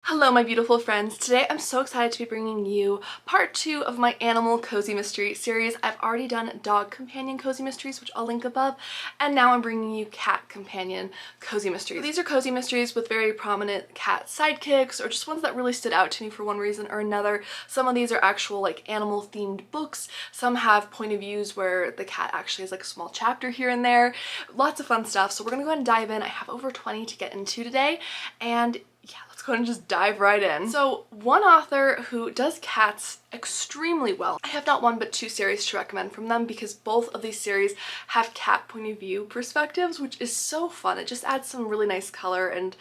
Hello my beautiful friends. Today I'm so excited to be bringing you part 2 of my animal cozy mystery series. I've already done dog companion cozy mysteries, which I'll link above, and now I'm bringing you cat companion cozy mysteries. These are cozy mysteries with very prominent cat sidekicks or just ones that really stood out to me for one reason or another. Some of these are actual like animal themed books. Some have point of views where the cat actually has like a small chapter here and there. Lots of fun stuff. So we're gonna go ahead and dive in. I have over 20 to get into today, and yeah, let's go ahead and just dive right in. So one author who does cats extremely well. I have not one but 2 series to recommend from them because both of these series have cat point of view perspectives, which is so fun. It just adds some really nice color and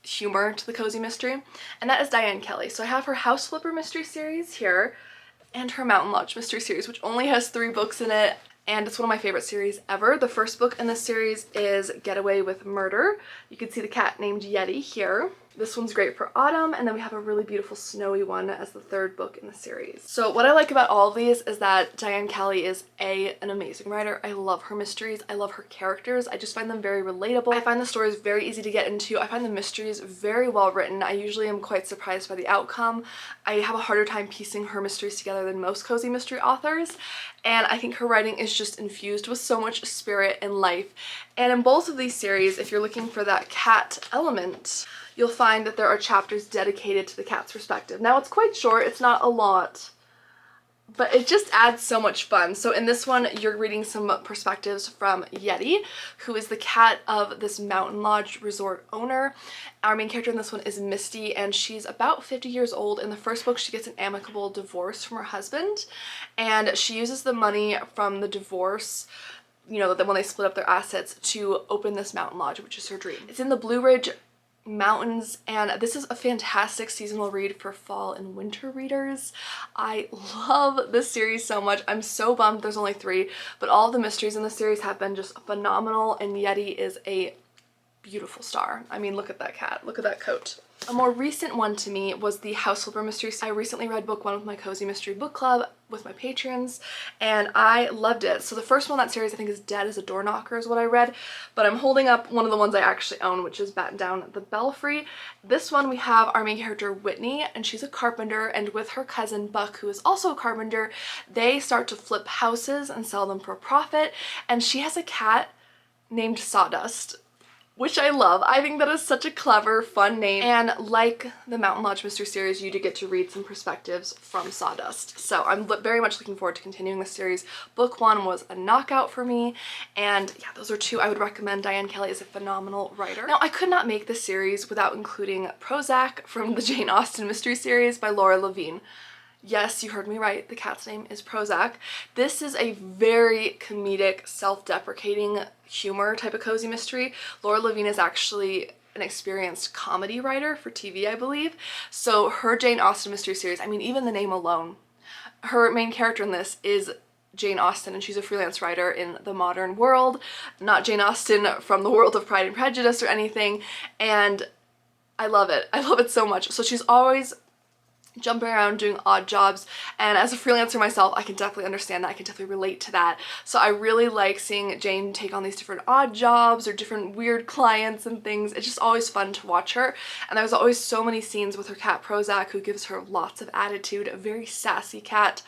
humor to the cozy mystery. And that is Diane Kelly. So I have her House Flipper mystery series here and her Mountain Lodge mystery series, which only has 3 books in it. And it's one of my favorite series ever. The first book in this series is Get Away with Murder. You can see the cat named Yeti here. This one's great for autumn, and then we have a really beautiful snowy one as the 3rd book in the series. So what I like about all of these is that Diane Kelly is an amazing writer. I love her mysteries. I love her characters. I just find them very relatable. I find the stories very easy to get into. I find the mysteries very well written. I usually am quite surprised by the outcome. I have a harder time piecing her mysteries together than most cozy mystery authors, and I think her writing is just infused with so much spirit and life. And in both of these series, if you're looking for that cat element, you'll find that there are chapters dedicated to the cat's perspective. Now it's quite short, it's not a lot, but it just adds so much fun. So in this one, you're reading some perspectives from Yeti, who is the cat of this mountain lodge resort owner. Our main character in this one is Misty, and she's about 50 years old. In the first book, she gets an amicable divorce from her husband, and she uses the money from the divorce, you know, when they split up their assets, to open this mountain lodge, which is her dream. It's in the Blue Ridge Mountains, and this is a fantastic seasonal read for fall and winter readers. I love this series so much. I'm so bummed there's only 3, but all of the mysteries in the series have been just phenomenal, and Yeti is a beautiful star. I mean, look at that cat, look at that coat. A more recent one to me was the House Flipper mystery. I recently read book 1 with my Cozy Mystery Book Club with my patrons, and I loved it. So the first one in that series I think is Dead as a Door Knocker is what I read, but I'm holding up one of the ones I actually own, which is Batten Down the Belfry. This one we have our main character Whitney, and she's a carpenter, and with her cousin Buck, who is also a carpenter, they start to flip houses and sell them for a profit, and she has a cat named Sawdust, which I love. I think that is such a clever, fun name. And like the Mountain Lodge mystery series, you do get to read some perspectives from Sawdust. So I'm very much looking forward to continuing this series. Book 1 was a knockout for me, and yeah, those are 2 I would recommend. Diane Kelly is a phenomenal writer. Now, I could not make this series without including Prozac from the Jane Austen mystery series by Laura Levine. Yes, you heard me right, the cat's name is Prozac. This is a very comedic, self-deprecating humor type of cozy mystery. Laura Levine is actually an experienced comedy writer for TV, I believe. So her Jane Austen mystery series, I mean, even the name alone, her main character in this is Jane Austen, and she's a freelance writer in the modern world, not Jane Austen from the world of Pride and Prejudice or anything, and I love it. I love it so much. So she's always jumping around doing odd jobs, and as a freelancer myself, I can definitely understand that. I can definitely relate to that. So I really like seeing Jane take on these different odd jobs or different weird clients and things. It's just always fun to watch her, and there's always so many scenes with her cat Prozac, who gives her lots of attitude, a very sassy cat.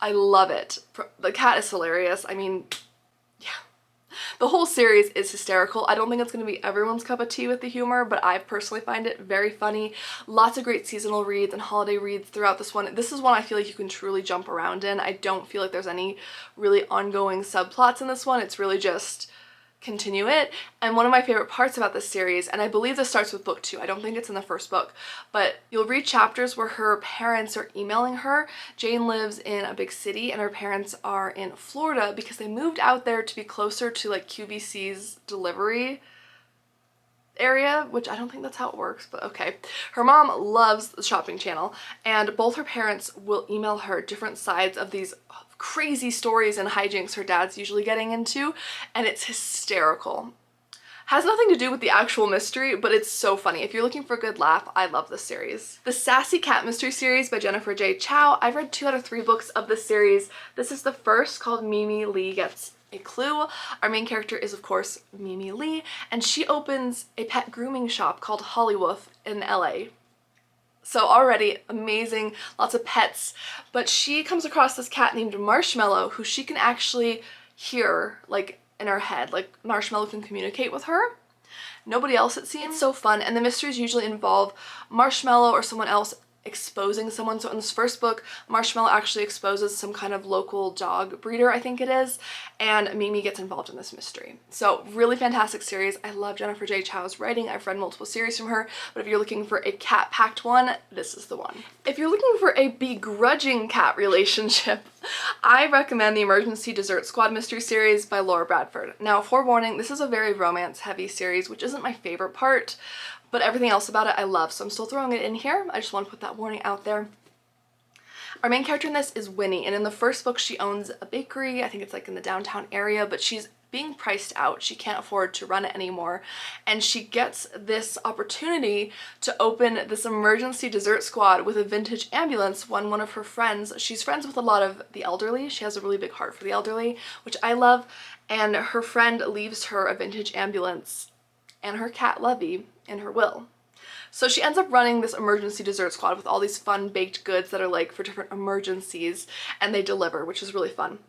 I love it. The cat is hilarious. I mean, yeah. The whole series is hysterical. I don't think it's going to be everyone's cup of tea with the humor, but I personally find it very funny. Lots of great seasonal reads and holiday reads throughout this one. This is one I feel like you can truly jump around in. I don't feel like there's any really ongoing subplots in this one. It's really just continue it. And one of my favorite parts about this series, and I believe this starts with book 2, I don't think it's in the first book, but you'll read chapters where her parents are emailing her. Jane lives in a big city and her parents are in Florida because they moved out there to be closer to like QVC's delivery area, which I don't think that's how it works, but okay. Her mom loves the shopping channel, and both her parents will email her different sides of these crazy stories and hijinks her dad's usually getting into, and it's hysterical. Has nothing to do with the actual mystery, but it's so funny. If you're looking for a good laugh, I love this series. The Sassy Cat Mystery Series by Jennifer J. Chow. I've read 2 out of 3 books of this series. This is the first, called Mimi Lee Gets a Clue. Our main character is, of course, Mimi Lee, and she opens a pet grooming shop called Hollywoof in LA. So already amazing, lots of pets, but she comes across this cat named Marshmallow who she can actually hear, like, in her head. Like, Marshmallow can communicate with her. Nobody else, it seems. It's so fun, and the mysteries usually involve Marshmallow or someone else exposing someone. So in this first book, Marshmallow actually exposes some kind of local dog breeder, I think it is, and Mimi gets involved in this mystery. So really fantastic series. I love Jennifer J. Chow's writing. I've read multiple series from her, but if you're looking for a cat-packed one, this is the one. If you're looking for a begrudging cat relationship, I recommend the Emergency Dessert Squad mystery series by Laura Bradford. Now, forewarning, this is a very romance-heavy series, which isn't my favorite part, but everything else about it I love, so I'm still throwing it in here. I just want to put that warning out there. Our main character in this is Winnie, and in the first book she owns a bakery. I think it's like in the downtown area, but she's being priced out. She can't afford to run it anymore, and she gets this opportunity to open this emergency dessert squad with a vintage ambulance when one of her friends, she's friends with a lot of the elderly, she has a really big heart for the elderly, which I love, and her friend leaves her a vintage ambulance and her cat Lovey in her will. So she ends up running this emergency dessert squad with all these fun baked goods that are like for different emergencies, and they deliver, which is really fun.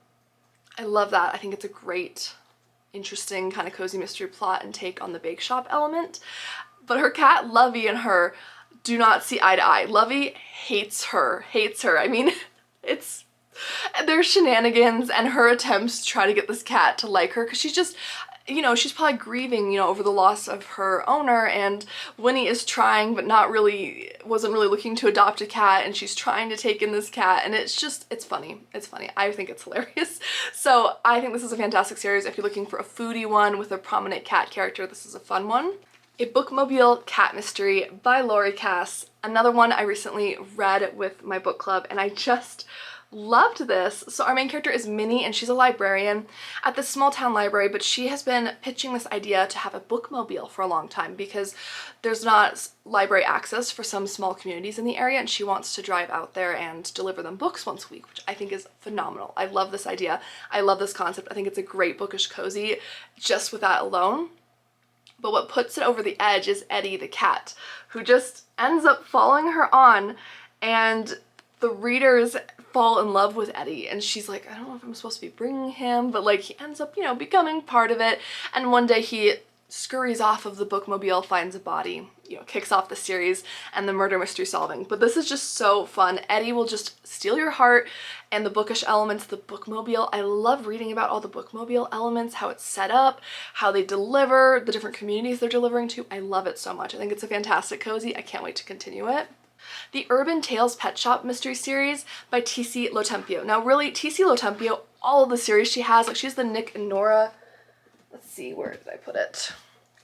I love that. I think it's a great, interesting kind of cozy mystery plot and take on the bake shop element. But her cat Lovey and her do not see eye to eye. Lovey hates her. I mean, it's their shenanigans and her attempts to try to get this cat to like her, because she's just, you know, she's probably grieving, you know, over the loss of her owner, and Winnie is trying but wasn't really looking to adopt a cat, and she's trying to take in this cat, and it's funny. It's funny. I think it's hilarious. So I think this is a fantastic series. If you're looking for a foodie one with a prominent cat character, this is a fun one. A Bookmobile cat mystery by Lori Cass. Another one I recently read with my book club, and I just loved this. So our main character is Minnie, and she's a librarian at this small town library, but she has been pitching this idea to have a bookmobile for a long time because there's not library access for some small communities in the area, and she wants to drive out there and deliver them books once a week, which I think is phenomenal. I love this idea. I love this concept. I think it's a great bookish cozy just with that alone. But what puts it over the edge is Eddie the cat, who just ends up following her on, and the readers fall in love with Eddie, and she's like, I don't know if I'm supposed to be bringing him, but like he ends up, you know, becoming part of it, and one day he scurries off of the bookmobile, finds a body, you know, kicks off the series and the murder mystery solving. But this is just so fun. Eddie will just steal your heart, and the bookish elements, the bookmobile, I love reading about all the bookmobile elements, how it's set up, how they deliver, the different communities they're delivering to. I love it so much. I think it's a fantastic cozy. I can't wait to continue it. The Urban Tales Pet Shop mystery series by T.C. LoTempio. Now really, T.C. LoTempio, all of the series she has, like she's the Nick and Nora, let's see, where did I put it?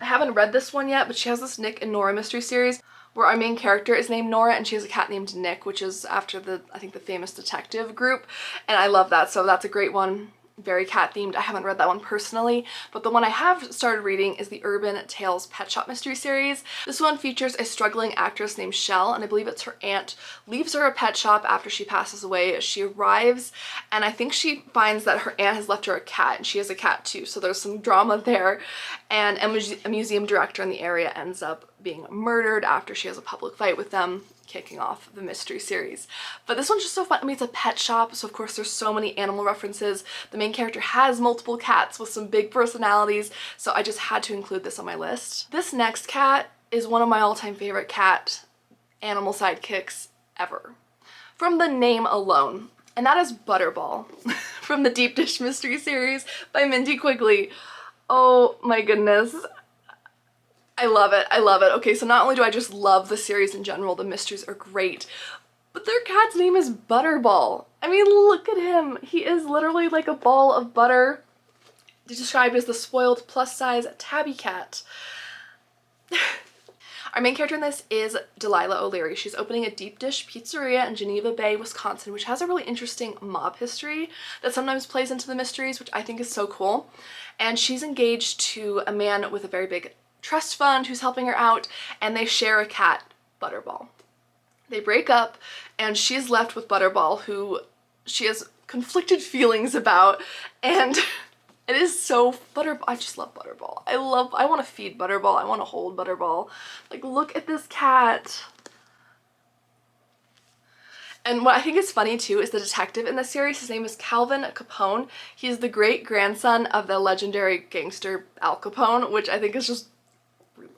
I haven't read this one yet, but she has this Nick and Nora mystery series where our main character is named Nora, and she has a cat named Nick, which is after I think the famous detective group, and I love that, so that's a great one. Very cat themed. I haven't read that one personally, but the one I have started reading is the Urban Tales Pet Shop mystery series. This one features a struggling actress named Shell, and I believe it's her aunt leaves her a pet shop after she passes away. She arrives, and I think she finds that her aunt has left her a cat, and she has a cat too, so there's some drama there, and a museum director in the area ends up being murdered after she has a public fight with them, kicking off the mystery series. But this one's just so fun. I mean, it's a pet shop, so of course there's so many animal references. The main character has multiple cats with some big personalities, so I just had to include this on my list. This next cat is one of my all-time favorite cat animal sidekicks ever, from the name alone, and that is Butterball from the Deep Dish mystery series by Mindy Quigley. Oh my goodness. I love it. I love it. Okay, so not only do I just love the series in general, the mysteries are great, but their cat's name is Butterball. I mean, look at him. He is literally like a ball of butter. He's described as the spoiled plus-size tabby cat. Our main character in this is Delilah O'Leary. She's opening a deep dish pizzeria in Geneva Bay, Wisconsin, which has a really interesting mob history that sometimes plays into the mysteries, which I think is so cool. And she's engaged to a man with a very big trust fund who's helping her out, and they share a cat, Butterball. They break up, and she's left with Butterball, who she has conflicted feelings about, and it is so Butterball. I just love Butterball. I want to feed Butterball. I want to hold Butterball. Like, look at this cat. And what I think is funny too is the detective in the series, his name is Calvin Capone. He's the great-grandson of the legendary gangster Al Capone, which I think is just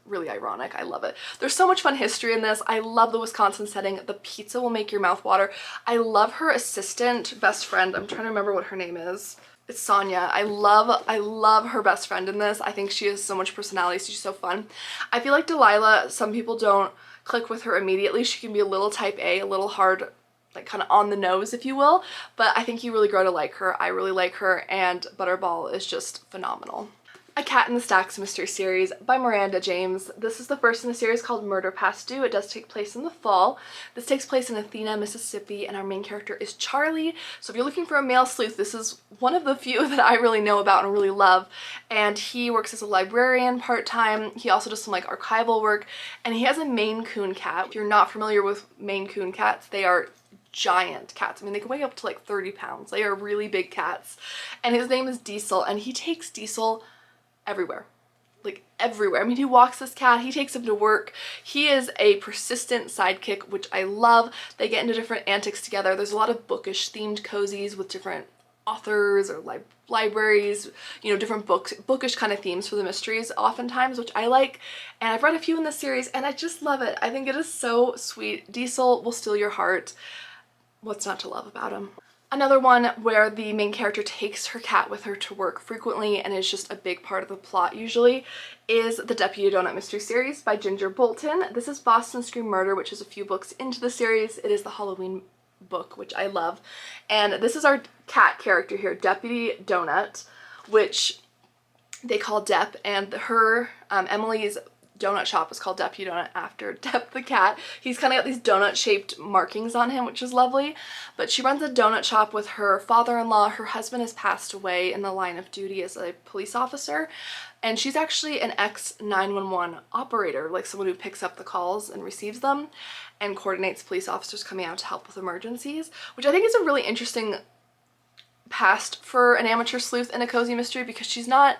really ironic. I love it. There's so much fun history in this. I love the Wisconsin setting. The pizza will make your mouth water. I love her assistant, best friend. I'm trying to remember what her name is. It's Sonia. I love her best friend in this. I think she has so much personality. She's so fun. I feel like Delilah, some people don't click with her immediately. She can be a little type A, a little hard, like kind of on the nose, if you will, but I think you really grow to like her. I really like her, and Butterball is just phenomenal. A Cat in the Stacks mystery series by Miranda James. This is the first in the series called Murder Past Due. It does take place in the fall. This takes place in Athena, Mississippi, and our main character is Charlie. So if you're looking for a male sleuth, this is one of the few that I really know about and really love. And he works as a librarian part-time. He also does some like archival work, and he has a Maine Coon cat. If you're not familiar with Maine Coon cats, they are giant cats. I mean, they can weigh up to like 30 pounds. They are really big cats. And his name is Diesel, and he takes Diesel everywhere. Like everywhere. I mean, he walks this cat, he takes him to work. He is a persistent sidekick, which I love. They get into different antics together. There's a lot of bookish themed cozies with different authors or libraries, you know, different bookish kind of themes for the mysteries oftentimes, which I like. And I've read a few in this series and I just love it. I think it is so sweet. Diesel will steal your heart. What's not to love about him? Another one where the main character takes her cat with her to work frequently and is just a big part of the plot usually is the Deputy Donut Mystery Series by Ginger Bolton. This is Boston Scream Murder, which is a few books into the series. It is the Halloween book, which I love. And this is our cat character here, Deputy Donut, which they call Dep, and her, Emily's donut shop is called Deputy Donut after Dep the cat. He's kind of got these donut shaped markings on him, which is lovely. But she runs a donut shop with her father-in-law. Her husband has passed away in the line of duty as a police officer, and she's actually an ex-911 operator, like someone who picks up the calls and receives them and coordinates police officers coming out to help with emergencies, which I think is a really interesting past for an amateur sleuth in a cozy mystery, because it's not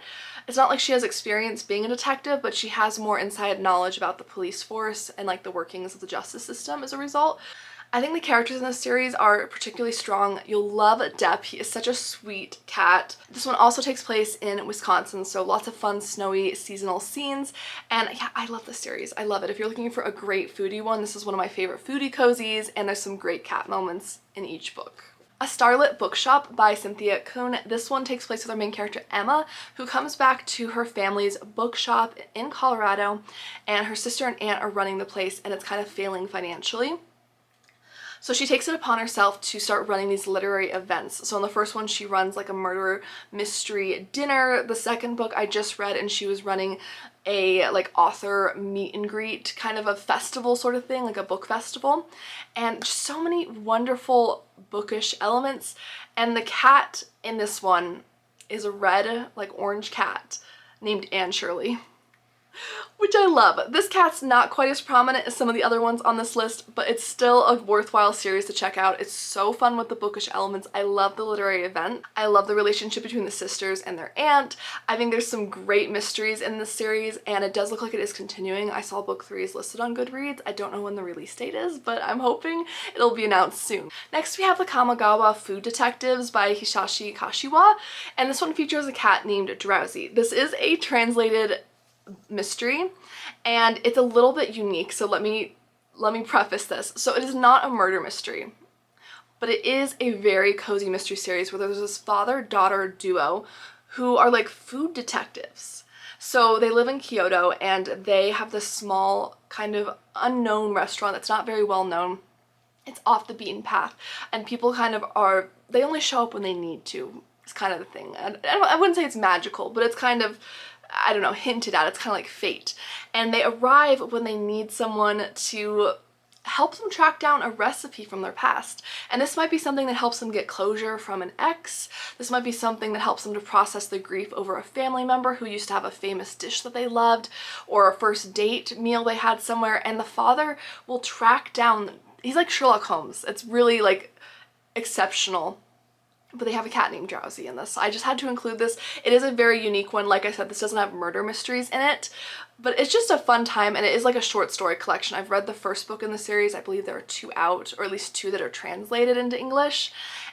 like she has experience being a detective, but she has more inside knowledge about the police force and like the workings of the justice system as a result. I think the characters in this series are particularly strong. You'll love Dep. He is such a sweet cat. This one also takes place in Wisconsin, so lots of fun snowy seasonal scenes. And yeah, I love this series. I love it. If you're looking for a great foodie one, this is one of my favorite foodie cozies, and there's some great cat moments in each book. A Starlit Bookshop by Cynthia Kuhn. This one takes place with our main character Emma, who comes back to her family's bookshop in Colorado, and her sister and aunt are running the place, and it's kind of failing financially. So she takes it upon herself to start running these literary events. So in the first one, she runs like a murder mystery dinner. The second book I just read, and she was running a like author meet and greet kind of a festival sort of thing, like a book festival. And just so many wonderful bookish elements. And the cat in this one is a red, like orange cat named Anne Shirley, which I love. This cat's not quite as prominent as some of the other ones on this list, but it's still a worthwhile series to check out. It's so fun with the bookish elements. I love the literary event. I love the relationship between the sisters and their aunt. I think there's some great mysteries in this series, and it does look like it is continuing. I saw book 3 is listed on Goodreads. I don't know when the release date is, but I'm hoping it'll be announced soon. Next, we have the Kamogawa Food Detectives by Hisashi Kashiwai, and this one features a cat named Drowsy. This is a translated mystery, and it's a little bit unique, so let me preface this. So it is not a murder mystery, but it is a very cozy mystery series where there's this father-daughter duo who are like food detectives. So they live in Kyoto, and they have this small kind of unknown restaurant that's not very well known. It's off the beaten path, and people kind of are, they only show up when they need to. It's kind of the thing. I wouldn't say it's magical, but it's kind of, I don't know, hinted at. It's kind of like fate. And they arrive when they need someone to help them track down a recipe from their past. And this might be something that helps them get closure from an ex. This might be something that helps them to process the grief over a family member who used to have a famous dish that they loved, or a first date meal they had somewhere. And the father will track down, he's like Sherlock Holmes. It's really like exceptional but they have a cat named Drowsy in this. So I just had to include this. It is a very unique one. Like I said, this doesn't have murder mysteries in it, but it's just a fun time, and it is like a short story collection. I've read the first book in the series. I believe there are 2 out, or at least 2 that are translated into English.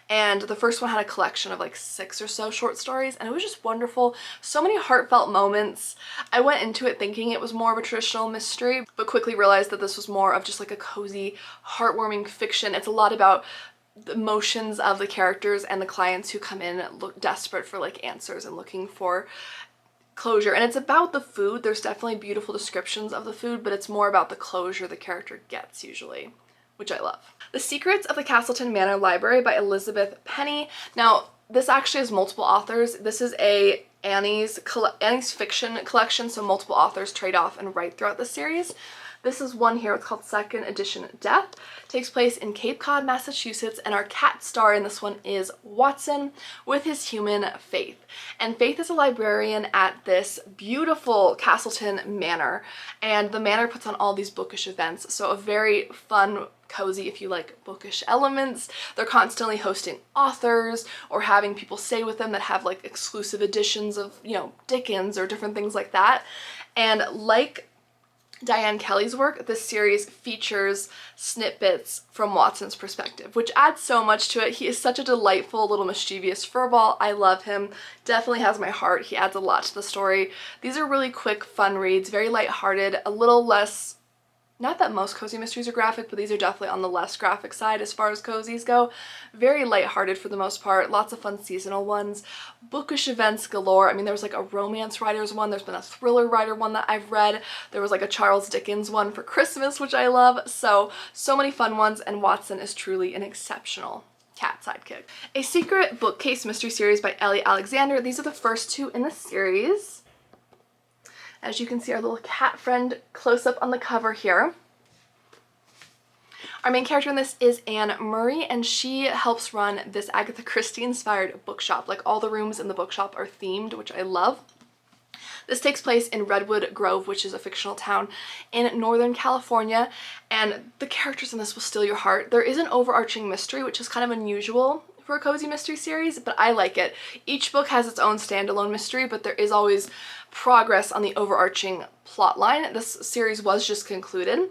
And the first one had a collection of like 6 or so short stories, and it was just wonderful. So many heartfelt moments. I went into it thinking it was more of a traditional mystery, but quickly realized that this was more of just like a cozy, heartwarming fiction. It's a lot about the emotions of the characters and the clients who come in look desperate for like answers and looking for closure. And it's about the food. There's definitely beautiful descriptions of the food, but it's more about the closure the character gets usually, which I love. The Secrets of the Castleton Manor Library by Elizabeth Penny. Now, this actually has multiple authors. This is a Annie's fiction collection, so multiple authors trade off and write throughout the series. This is one here, it's called Second Edition Death. It takes place in Cape Cod, Massachusetts, and our cat star in this one is Watson with his human Faith. And Faith is a librarian at this beautiful Castleton Manor, and the manor puts on all these bookish events, so a very fun, cozy if you like bookish elements. They're constantly hosting authors or having people stay with them that have like exclusive editions of, you know, Dickens or different things like that. And like Diane Kelly's work, this series features snippets from Watson's perspective, which adds so much to it. He is such a delightful little mischievous furball. I love him. Definitely has my heart. He adds a lot to the story. These are really quick, fun reads, very lighthearted, a little less, not that most cozy mysteries are graphic, but these are definitely on the less graphic side as far as cozies go. Very lighthearted for the most part. Lots of fun seasonal ones. Bookish events galore. I mean, there was like a romance writers one. There's been a thriller writer one that I've read. There was like a Charles Dickens one for Christmas, which I love. So many fun ones, and Watson is truly an exceptional cat sidekick. A Secret Bookcase mystery series by Ellie Alexander. These are the first 2 in the series. As you can see, our little cat friend close up on the cover here. Our main character in this is Anne Murray, and she helps run this Agatha Christie inspired bookshop. Like, all the rooms in the bookshop are themed, which I love. This takes place in Redwood Grove, which is a fictional town in Northern California, and the characters in this will steal your heart. There is an overarching mystery, which is kind of unusual for a cozy mystery series, but I like it. Each book has its own standalone mystery, but there is always progress on the overarching plot line. This series was just concluded,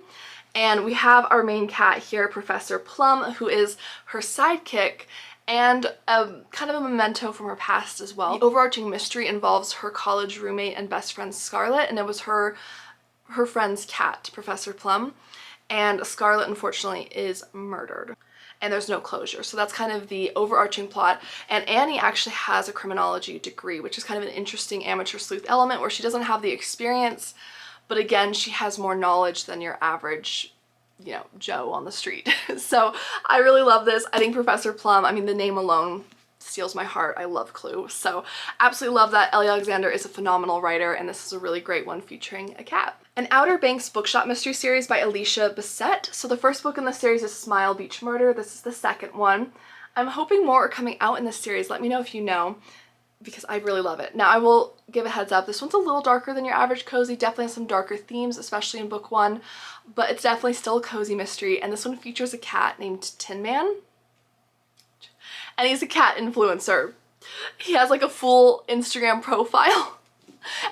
and we have our main cat here, Professor Plum, who is her sidekick and kind of a memento from her past as well. The overarching mystery involves her college roommate and best friend Starlit, and it was her friend's cat, Professor Plum, and Starlit unfortunately is murdered. And there's no closure. So that's kind of the overarching plot. And Annie actually has a criminology degree, which is kind of an interesting amateur sleuth element where she doesn't have the experience, but again, she has more knowledge than your average, you know, Joe on the street. So I really love this. I think Professor Plum, I mean, the name alone steals my heart. I love Clue. So absolutely love that. Ellie Alexander is a phenomenal writer, and this is a really great one featuring a cat. An Outer Banks Bookshop mystery series by Alicia Bessette. So the first book in the series is Smile Beach Murder. This is the second one. I'm hoping more are coming out in this series. Let me know if you know, because I really love it. Now, I will give a heads up. This one's a little darker than your average cozy. Definitely has some darker themes, especially in book 1, but it's definitely still a cozy mystery. And this one features a cat named Tin Man, and he's a cat influencer. He has like a full Instagram profile.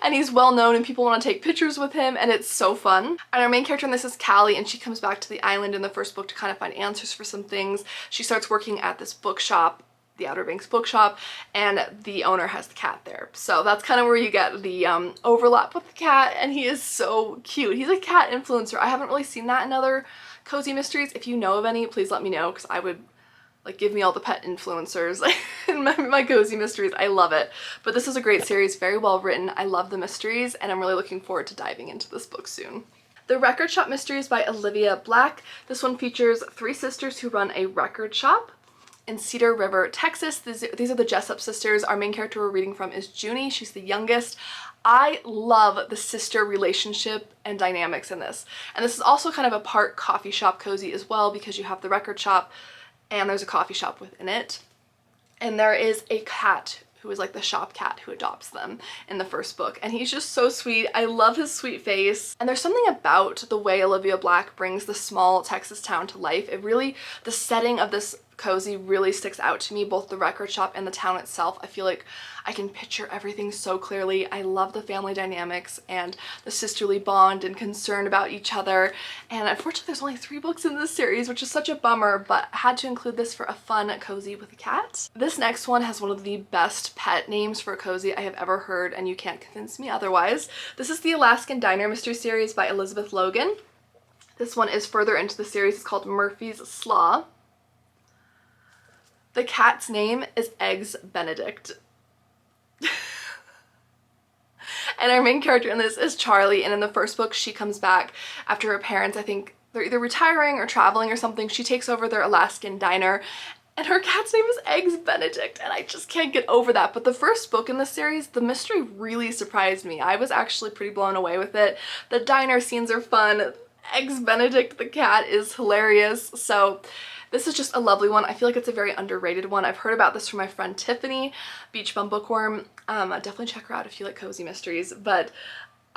And he's well known and people want to take pictures with him, and it's so fun. And our main character in this is Callie, and she comes back to the island in the first book to kind of find answers for some things. She starts working at this bookshop, the Outer Banks Bookshop, and the owner has the cat there. So that's kind of where you get the overlap with the cat, and he is so cute. He's a cat influencer. I haven't really seen that in other cozy mysteries. If you know of any, please let me know, because I would like give me all the pet influencers in my cozy mysteries. I love it. But this is a great series, very well written. I love the mysteries, and I'm really looking forward to diving into this book soon. The Record Shop Mysteries by Olivia Blacke. This one features 3 sisters who run a record shop in Cedar River, Texas. These are the Jessup sisters. Our main character we're reading from is Junie. She's the youngest. I love the sister relationship and dynamics in this. And this is also kind of a part coffee shop cozy as well, because you have the record shop and there's a coffee shop within it. And there is a cat who is like the shop cat who adopts them in the first book. And he's just so sweet. I love his sweet face. And there's something about the way Olivia Blacke brings the small Texas town to life. It really, the setting of this cozy really sticks out to me, both the record shop and the town itself. I feel like I can picture everything so clearly. I love the family dynamics and the sisterly bond and concern about each other. And unfortunately there's only 3 books in this series, which is such a bummer, but I had to include this for a fun cozy with a cat. This next one has one of the best pet names for a cozy I have ever heard, and you can't convince me otherwise. This is the Alaskan Diner Mystery Series by Elizabeth Logan. This one is further into the series. It's called Murphy's Slaw. The cat's name is Eggs Benedict. And our main character in this is Charlie, and in the first book she comes back after her parents, I think they're either retiring or traveling or something. She takes over their Alaskan diner, and her cat's name is Eggs Benedict, and I just can't get over that. But the first book in the series, the mystery really surprised me. I was actually pretty blown away with it. The diner scenes are fun. Eggs Benedict, the cat, is hilarious. So this is just a lovely one. I feel like it's a very underrated one. I've heard about this from my friend Tiffany, Beach Bum Bookworm. Definitely check her out if you like cozy mysteries. But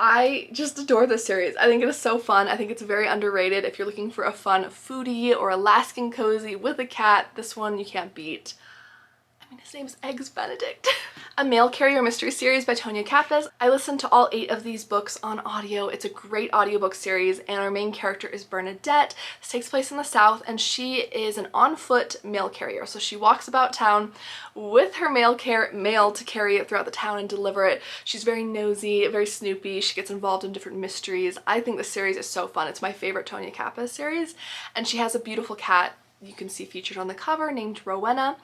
I just adore this series. I think it is so fun. I think it's very underrated. If you're looking for a fun foodie or Alaskan cozy with a cat, this one you can't beat. I mean, his name's Eggs Benedict. A Mail Carrier Mystery Series by Tonya Kappas. I listened to all 8 of these books on audio. It's a great audiobook series, and our main character is Bernadette. This takes place in the South, and she is an on-foot mail carrier. So she walks about town with her mail to carry it throughout the town and deliver it. She's very nosy, very snoopy. She gets involved in different mysteries. I think this series is so fun. It's my favorite Tonya Kappas series, and she has a beautiful cat you can see featured on the cover named Rowena,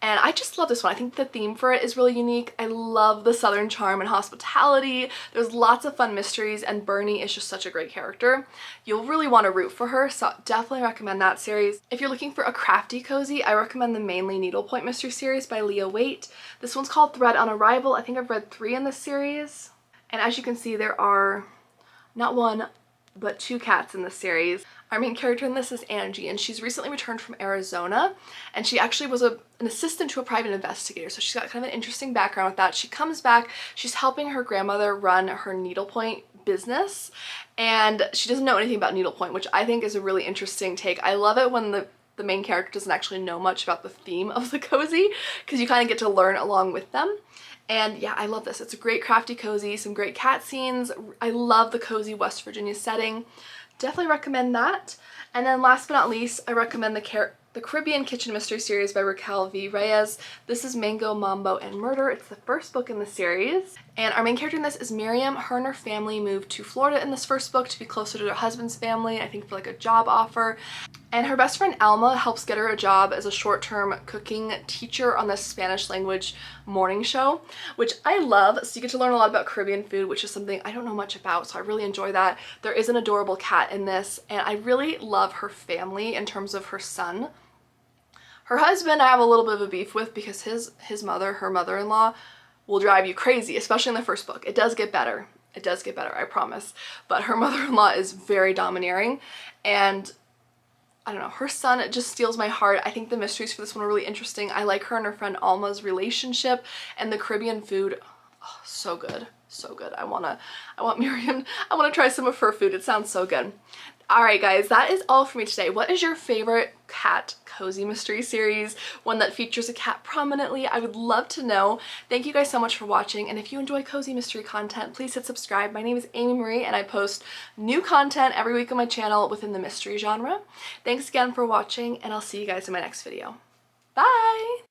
and I just love this one. I think the theme for it is really unique. I love the Southern charm and hospitality. There's lots of fun mysteries, and Bernie is just such a great character. You'll really want to root for her, so definitely recommend that series. If you're looking for a crafty cozy, I recommend the Mainly Needlepoint Mystery Series by Leah Waite. This one's called Thread on Arrival. I think I've read 3 in this series, and as you can see there are not 1 but 2 cats in this series. Our main character in this is Angie, and she's recently returned from Arizona, and she actually was an assistant to a private investigator, so she's got kind of an interesting background with that. She comes back, she's helping her grandmother run her needlepoint business, and she doesn't know anything about needlepoint, which I think is a really interesting take. I love it when the main character doesn't actually know much about the theme of the cozy, because you kind of get to learn along with them. And yeah, I love this. It's a great crafty cozy, some great cat scenes. I love the cozy West Virginia setting. Definitely recommend that. And then last but not least, I recommend the Caribbean Kitchen Mystery Series by Raquel V. Reyes. This is Mango, Mambo, and Murder. It's the first book in the series. And our main character in this is Miriam. Her and her family moved to Florida in this first book to be closer to their husband's family, I think for like a job offer. And her best friend Alma helps get her a job as a short-term cooking teacher on this Spanish language morning show, which I love. So you get to learn a lot about Caribbean food, which is something I don't know much about, so I really enjoy that. There is an adorable cat in this, and I really love her family in terms of her son. Her husband I have a little bit of a beef with because his mother, her mother-in-law, will drive you crazy, especially in the first book. It does get better. It does get better, I promise. But her mother-in-law is very domineering, and I don't know, her son just steals my heart. I think the mysteries for this one are really interesting. I like her and her friend Alma's relationship, and the Caribbean food, oh, so good, so good. I want Miriam, I want to try some of her food. It sounds so good. Alright guys, that is all for me today. What is your favorite cat cozy mystery series? One that features a cat prominently? I would love to know. Thank you guys so much for watching, and if you enjoy cozy mystery content, please hit subscribe. My name is Amy Marie, and I post new content every week on my channel within the mystery genre. Thanks again for watching, and I'll see you guys in my next video. Bye!